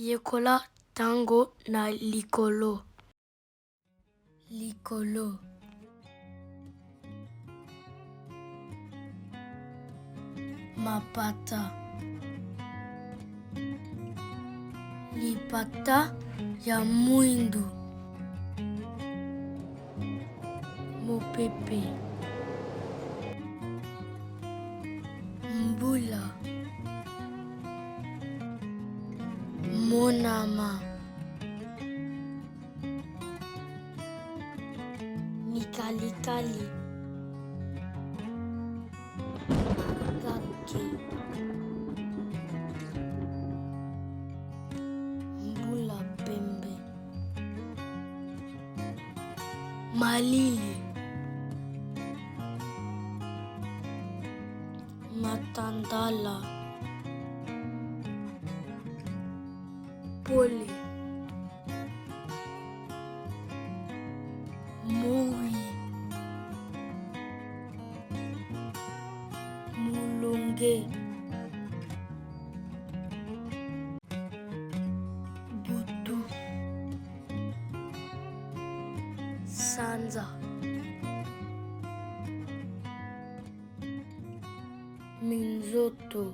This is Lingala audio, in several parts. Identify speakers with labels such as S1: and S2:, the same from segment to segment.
S1: Yekola tango na likolo. Likolo. Mapata. Lipata ya mwindu. Mopepe. Mbula. Monama. Nikalikali. Kake. Mbula pembe. Malili. Matandala. Pole. Moui. Mulonge. Butu. Sanza. Minzoto.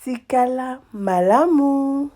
S2: Tikala malamu.